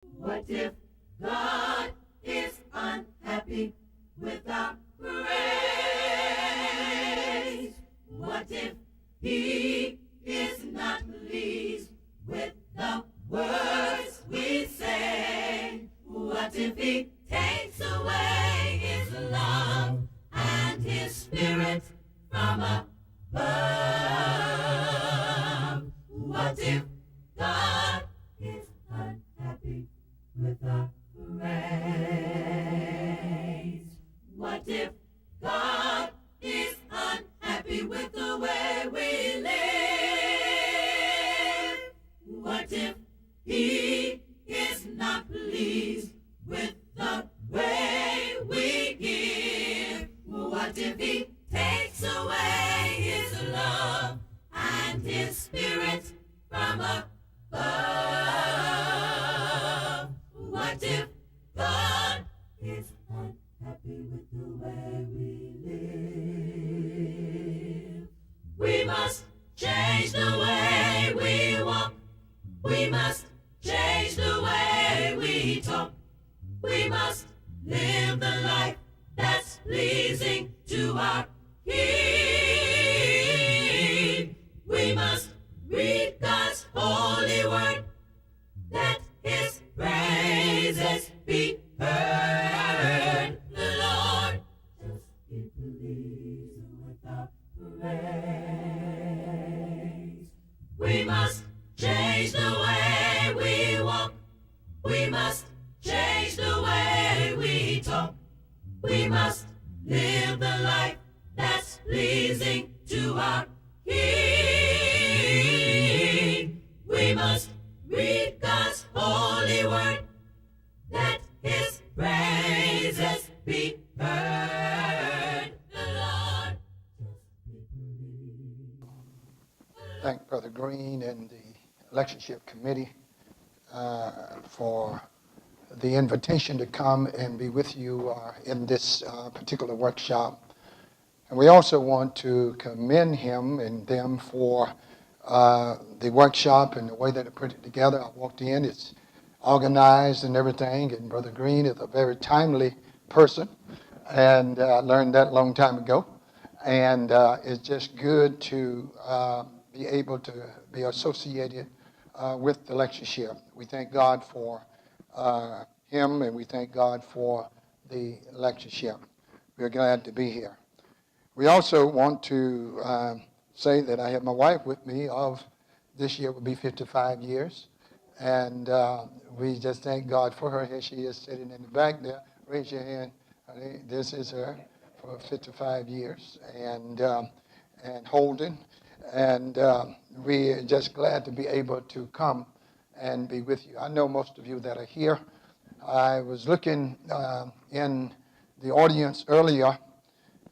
What if God is unhappy with our praise? What if He is not pleased with the words we say? What if He takes away His love and His Spirit from above? What if God is unhappy with our praise? What if God is unhappy with the way we live? What if He is not pleased with the way we give? What if He takes away His love and His Spirit from above? What if God is unhappy with the way we live? We must change the way we walk. We must change the way we talk. We must live the life that's pleasing to our King. We must read God's holy word, that His praises be heard. The Lord just be pleased with our praise. We must change the way we walk. We must change the way we talk. We must live the life that's pleasing to our King. We must read God's holy word, that His praises be heard. The Lord just be pleased. Thank Brother Green and the lectureship committee for the invitation to come and be with you in this particular workshop. And we also want to commend him and them for the workshop and the way that they put it together. I walked in, it's organized and everything, and Brother Green is a very timely person, and I learned that a long time ago. And it's just good to be able to be associated with the lectureship. We thank God for him, and we thank God for the lectureship. We're glad to be here. We also want to say that I have my wife with me of this year will be 55 years. And we just thank God for her. Here she is sitting in the back there. Raise your hand. This is her for 55 years and holding. And we're just glad to be able to come and be with you. I know most of you that are here. I was looking in the audience earlier,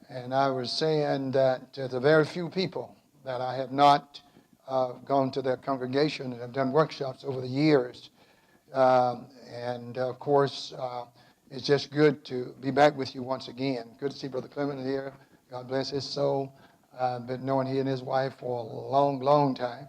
and I was saying that there's a very few people that I have not gone to their congregation and have done workshops over the years. And of course, it's just good to be back with you once again. Good to see Brother Clement here. God bless his soul. I've been knowing he and his wife for a long, long time.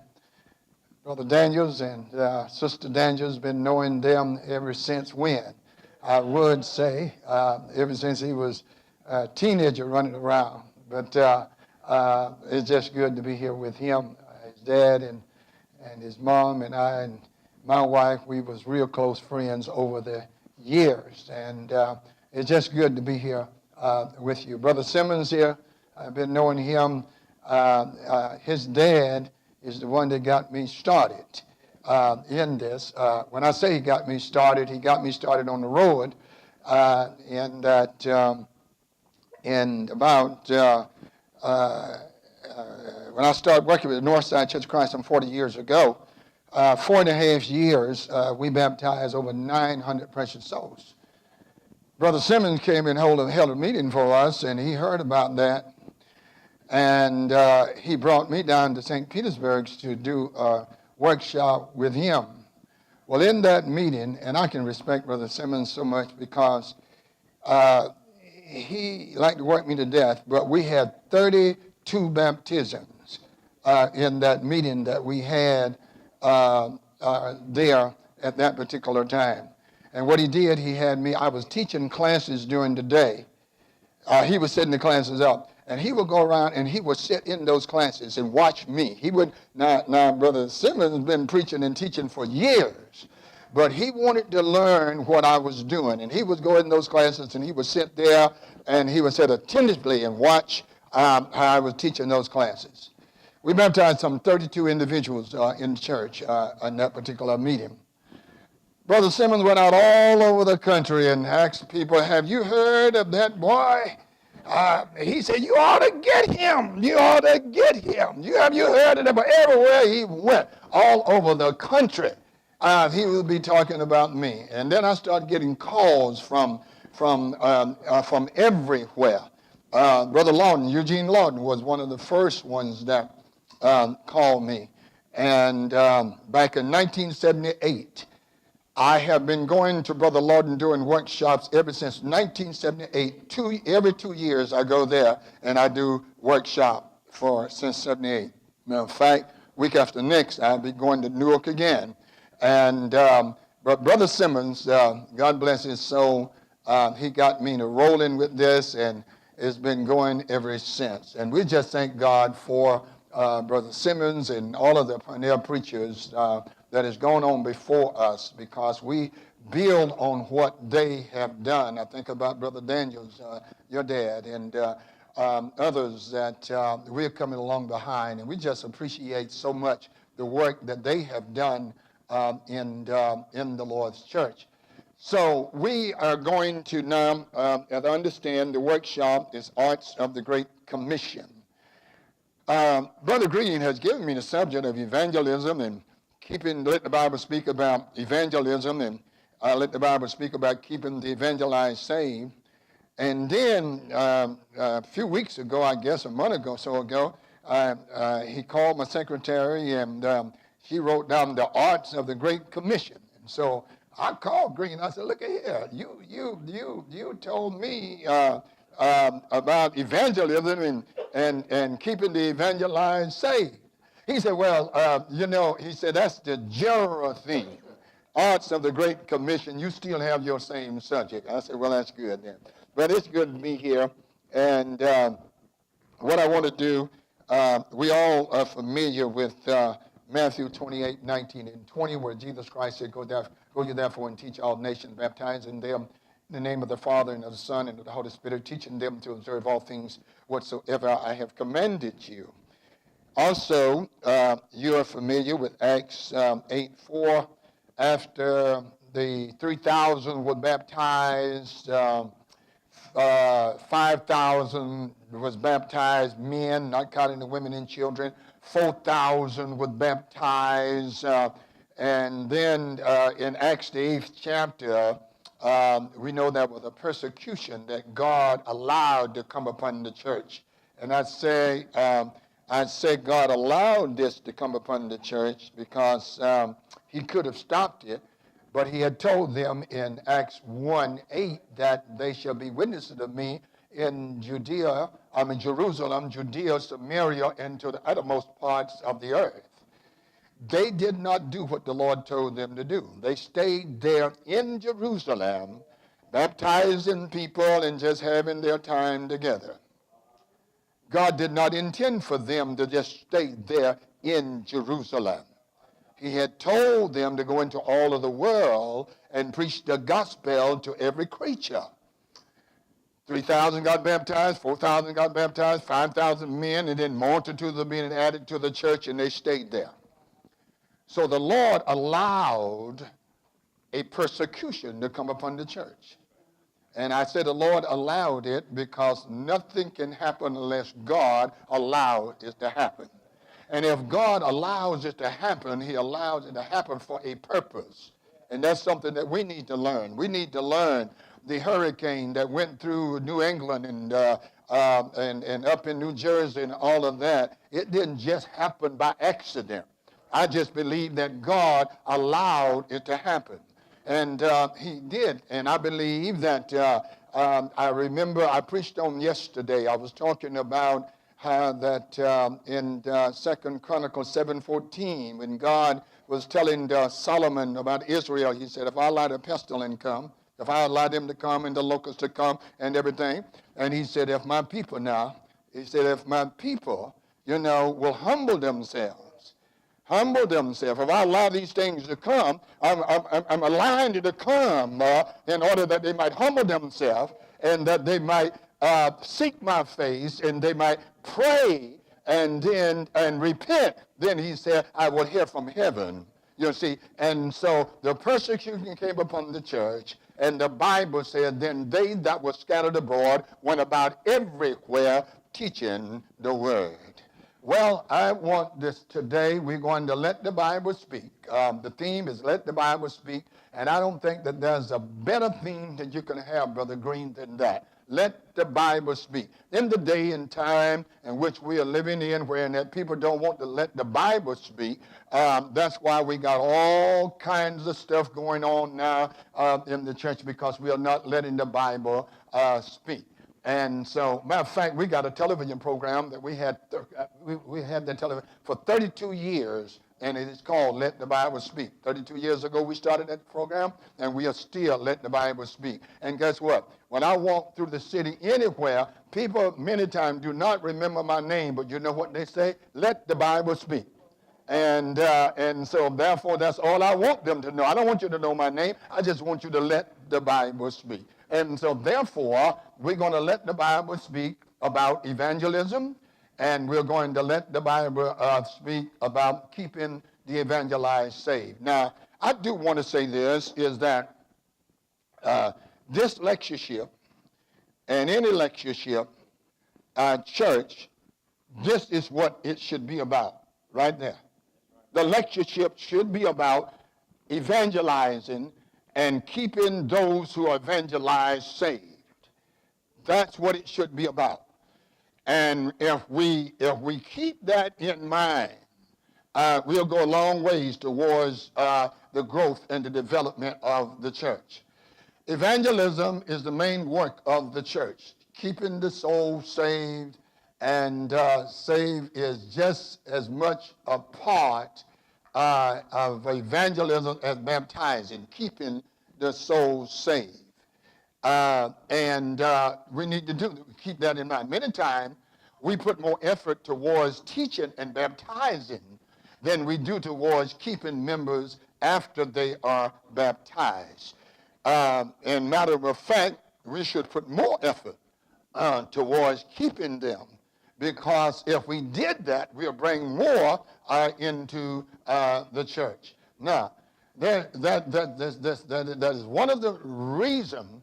Brother Daniels and Sister Daniels been knowing them ever since when? I would say ever since he was a teenager running around. But it's just good to be here with him, his dad and his mom and I and my wife. We was real close friends over the years. And it's just good to be here with you. Brother Simmons here, I've been knowing him. His dad is the one that got me started in this. When I say he got me started on the road. And that in about when I started working with the Northside Church of Christ some 40 years ago, 4.5 years, we baptized over 900 precious souls. Brother Simmons came and held a meeting for us, and he heard about that. And he brought me down to St. Petersburg to do a workshop with him. Well, in that meeting, and I can respect Brother Simmons so much because he liked to work me to death, but we had 32 baptisms in that meeting that we had there at that particular time. And what he did, he had me, I was teaching classes during the day. He was setting the classes up. And he would go around and he would sit in those classes and watch me. He would, now Brother Simmons has been preaching and teaching for years. But he wanted to learn what I was doing. And he would go in those classes and he would sit there and he would sit attentively and watch how I was teaching those classes. We baptized some 32 individuals in church in that particular meeting. Brother Simmons went out all over the country and asked people, have you heard of that boy? He said, you ought to get him. You ought to get him. Have you heard of him? But everywhere he went, all over the country, he would be talking about me. And then I started getting calls from everywhere. Brother Lawton, Eugene Lawton, was one of the first ones that called me. And back in 1978, I have been going to Brother Lawton doing workshops ever since 1978. Every 2 years I go there and I do workshop since 78. Matter of fact, week after next I'll be going to Newark again. And but Brother Simmons, God bless his soul, he got me to roll in with this, and it's been going ever since. And we just thank God for Brother Simmons and all of the pioneer preachers that has gone on before us, because we build on what they have done. I think about Brother Daniels, your dad, and others that we're coming along behind. And we just appreciate so much the work that they have done in the Lord's church. So we are going to now, as I understand, the workshop is Arts of the Great Commission. Brother Green has given me the subject of evangelism and let the Bible speak about evangelism, and let the Bible speak about keeping the evangelized saved. And then a few weeks ago, I guess a month ago, he called my secretary, and she wrote down the Arts of the Great Commission. And so I called Green. I said, "Look at here. You told me about evangelism and keeping the evangelized saved." He said, "Well, he said, that's the general theme. Arts of the Great Commission, you still have your same subject." I said, "Well, that's good then." But it's good to be here. And what I want to do, we all are familiar with Matthew 28, 19, and 20, where Jesus Christ said, Go ye therefore and teach all nations, baptizing them in the name of the Father and of the Son and of the Holy Spirit, teaching them to observe all things whatsoever I have commanded you. Also, you are familiar with Acts 8:4. After the 3,000 were baptized, 5,000 was baptized, men, not counting the women and children. 4,000 were baptized. And then in Acts the 8th chapter, we know that was a persecution that God allowed to come upon the church. And I'd say God allowed this to come upon the church because he could have stopped it, but he had told them in Acts 1:8 that they shall be witnesses of me in Jerusalem, Judea, Samaria, and to the uttermost parts of the earth. They did not do what the Lord told them to do. They stayed there in Jerusalem, baptizing people and just having their time together. God did not intend for them to just stay there in Jerusalem. He had told them to go into all of the world and preach the gospel to every creature. 3,000 got baptized, 4,000 got baptized, 5,000 men, and then multitudes are being added to the church, and they stayed there. So the Lord allowed a persecution to come upon the church. And I said the Lord allowed it because nothing can happen unless God allowed it to happen. And if God allows it to happen, he allows it to happen for a purpose. And that's something that we need to learn. We need to learn the hurricane that went through New England and up in New Jersey and all of that. It didn't just happen by accident. I just believe that God allowed it to happen. And he did. And I believe that I remember I preached on yesterday. I was talking about that in 2 Chronicles 7:14, when God was telling Solomon about Israel, he said, if I allow the pestilence come, if I allow them to come and the locusts to come and everything, and he said, if my people now, he said, if my people, will humble themselves. If I allow these things to come, I'm allowing it to come in order that they might humble themselves and that they might seek my face and they might pray and repent. Then he said, I will hear from heaven. You see, and so the persecution came upon the church, and the Bible said, then they that were scattered abroad went about everywhere teaching the word. Well, I want this today. We're going to let the Bible speak. The theme is let the Bible speak. And I don't think that there's a better theme that you can have, Brother Green, than that. Let the Bible speak. In the day and time in which we are living in, where that people don't want to let the Bible speak, that's why we got all kinds of stuff going on now in the church, because we are not letting the Bible speak. And so, matter of fact, we got a television program that we had that television for 32 years, and it is called Let the Bible Speak. 32 years ago, we started that program, and we are still letting the Bible speak. And guess what? When I walk through the city anywhere, people many times do not remember my name, but you know what they say? Let the Bible speak. And so, therefore, that's all I want them to know. I don't want you to know my name. I just want you to let the Bible speak. And so, therefore, we're going to let the Bible speak about evangelism, and we're going to let the Bible speak about keeping the evangelized saved. Now, I do want to say this, is that this lectureship and any lectureship, church, this is what it should be about, right there. The lectureship should be about evangelizing and keeping those who are evangelized saved. That's what it should be about. And if we keep that in mind, we'll go a long ways towards the growth and the development of the church. Evangelism is the main work of the church, keeping the soul saved. And save is just as much a part of evangelism as baptizing, keeping the soul saved. And we need to keep that in mind. Many times we put more effort towards teaching and baptizing than we do towards keeping members after they are baptized. In matter of fact, we should put more effort towards keeping them. Because if we did that, we'll bring more into the church. Now, that is one of the reasons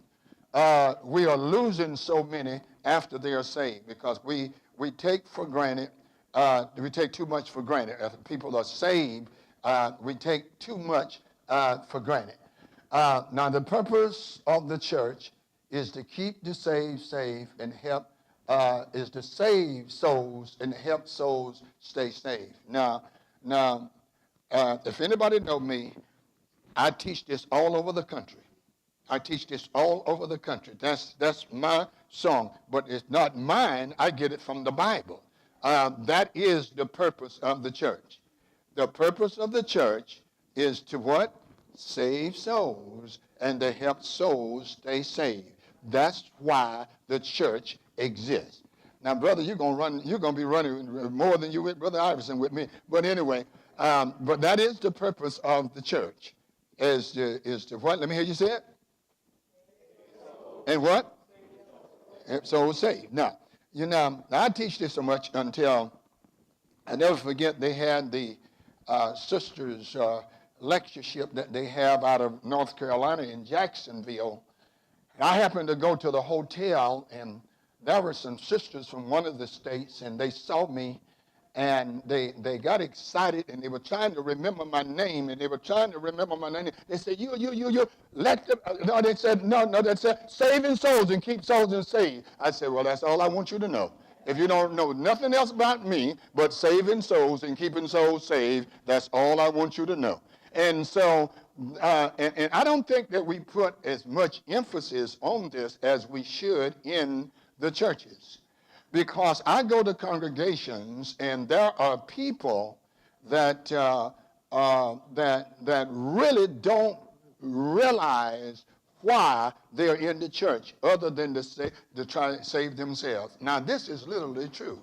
we are losing so many after they are saved, because we take for granted, we take too much for granted. If people are saved, we take too much for granted. Now, the purpose of the church is to keep the saved safe and help is to save souls and help souls stay saved. Now, if anybody know me, I teach this all over the country. I teach this all over the country. That's my song, but it's not mine. I get it from the Bible. That is the purpose of the church. The purpose of the church is to what? Save souls and to help souls stay saved. That's why the church exists. Now, brother, you're going to be running more than you with Brother Iverson with me. But anyway, but that is the purpose of the church. Is to what? Let me hear you say it. And what? So saved. Now, I teach this so much until I never forget they had the sisters lectureship that they have out of North Carolina in Jacksonville. And I happened to go to the hotel, and there were some sisters from one of the states, and they saw me, and they got excited, and they were trying to remember my name, They said, you, let them, no, they said, no, they said, saving souls and keep souls and saved. I said, well, that's all I want you to know. If you don't know nothing else about me but saving souls and keeping souls saved, that's all I want you to know. And so, and I don't think that we put as much emphasis on this as we should in the churches. Because I go to congregations and there are people that that really don't realize why they're in the church, other than to try to save themselves. Now, this is literally true.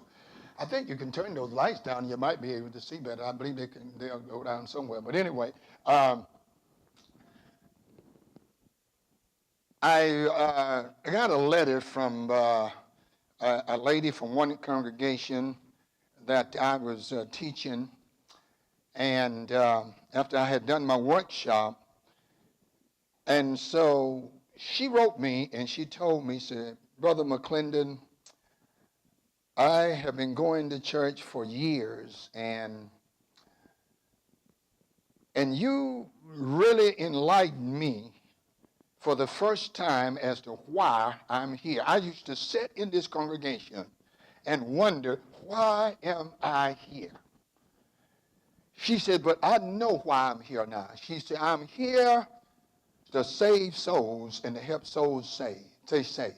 I think you can turn those lights down. You might be able to see better. I believe they'll go down somewhere. But anyway, I got a letter from a lady from one congregation that I was teaching, and after I had done my workshop, and so she wrote me and she told me, said, Brother McClendon, I have been going to church for years, and you really enlightened me for the first time as to why I'm here. I used to sit in this congregation and wonder, why am I here? She said, but I know why I'm here now. She said, I'm here to save souls and to help souls stay saved.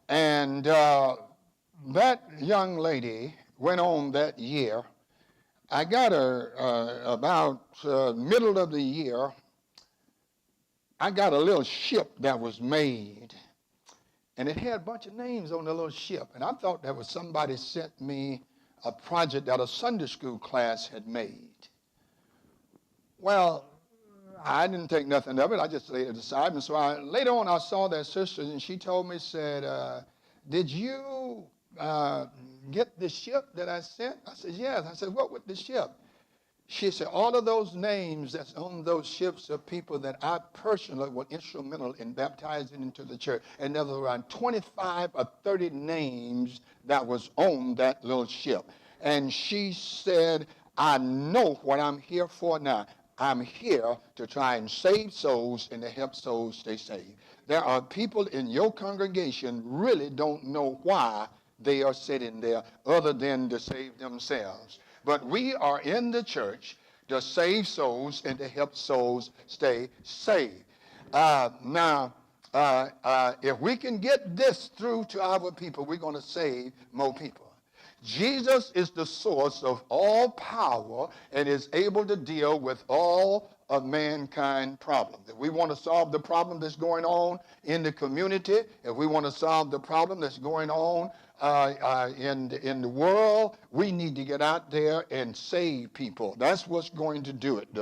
And that young lady went on that year. I got her about middle of the year. I got a little ship that was made, and it had a bunch of names on the little ship. And I thought that was somebody sent me a project that a Sunday school class had made. Well, I didn't take nothing of it. I just laid it aside. And so later on, I saw that sister, and she told me, said, did you get the ship that I sent? I said, yes. I said, what with the ship? She said, all of those names that's on those ships are people that I personally were instrumental in baptizing into the church. And there were around 25 or 30 names that was on that little ship. And she said, I know what I'm here for now. I'm here to try and save souls and to help souls stay saved. There are people in your congregation really don't know why they are sitting there other than to save themselves. But we are in the church to save souls and to help souls stay saved. Now, if we can get this through to our people, we're going to save more people. Jesus is the source of all power and is able to deal with all of mankind's problems. If we want to solve the problem that's going on in the community, if we want to solve the problem that's going on in the world, we need to get out there and save people. That's what's going to do it.